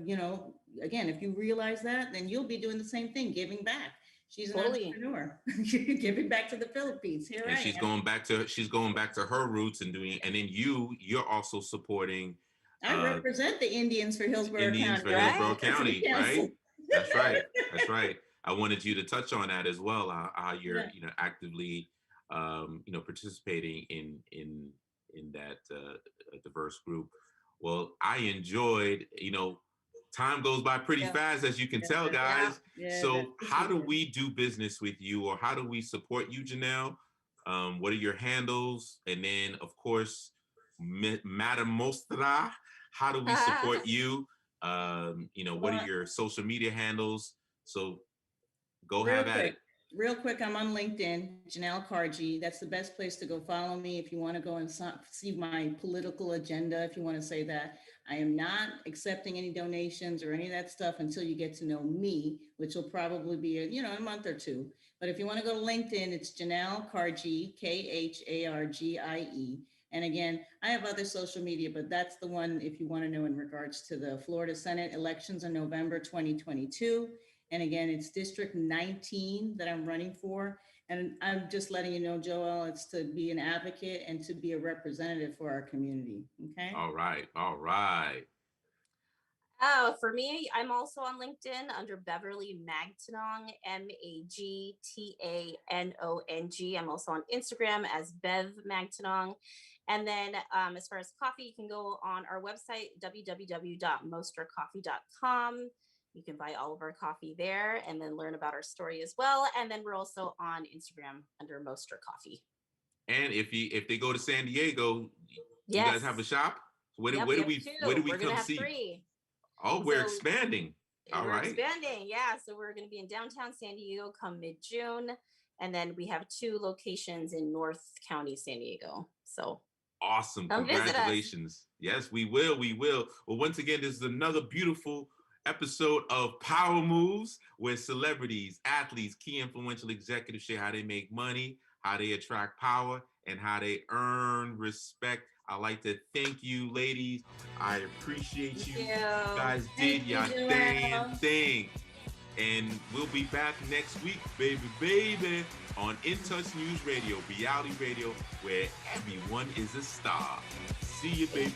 again, if you realize that, then you'll be doing the same thing, giving back. She's an entrepreneur, giving back to the Philippines. She's going back to her roots and doing, and then you're also supporting. I represent the Indians for Hillsborough County. Right? That's right. That's right. I wanted you to touch on that as well. How you're, actively, participating in that diverse group. Well, I enjoyed, time goes by pretty fast, as you can tell, guys. So how do we do business with you, or how do we support you, Janelle? What are your handles? And then, of course, Madam Mostra, how do we support you? What are your social media handles? So go have at it. Real quick, I'm on LinkedIn, Janelle Khargie. That's the best place to go follow me if you want to go and see my political agenda, if you want to say that. I am not accepting any donations or any of that stuff until you get to know me, which will probably be a month or two. But if you want to go to LinkedIn, it's Janelle Khargie, Khargie. And again, I have other social media, but that's the one if you want to know in regards to the Florida Senate elections in November 2022. And again, it's District 19 that I'm running for. And I'm just letting you know, Joel, it's to be an advocate and to be a representative for our community. Okay. All right. All right. Oh, for me, I'm also on LinkedIn under Beverly Magtanong, Magtanong. I'm also on Instagram as Bev Magtanong. And then as far as coffee, you can go on our website, www.mostracoffee.com. You can buy all of our coffee there and then learn about our story as well. And then we're also on Instagram under Mostra Coffee. And if they go to San Diego, you guys have a shop? Where do we come see? 3. Oh, we're expanding. All right. We're expanding. Yeah. So we're going to be in downtown San Diego come mid-June. And then we have 2 locations in North County, San Diego. So awesome. Congratulations. Yes, we will. We will. Well, once again, this is another beautiful episode of Power Moves, where celebrities, athletes, key influential executives share how they make money, how they attract power, and how they earn respect. I'd like to thank you, ladies. I appreciate you. You guys did your damn thing. And we'll be back next week, baby, on In Touch News Radio, reality radio, where everyone is a star. See you, baby.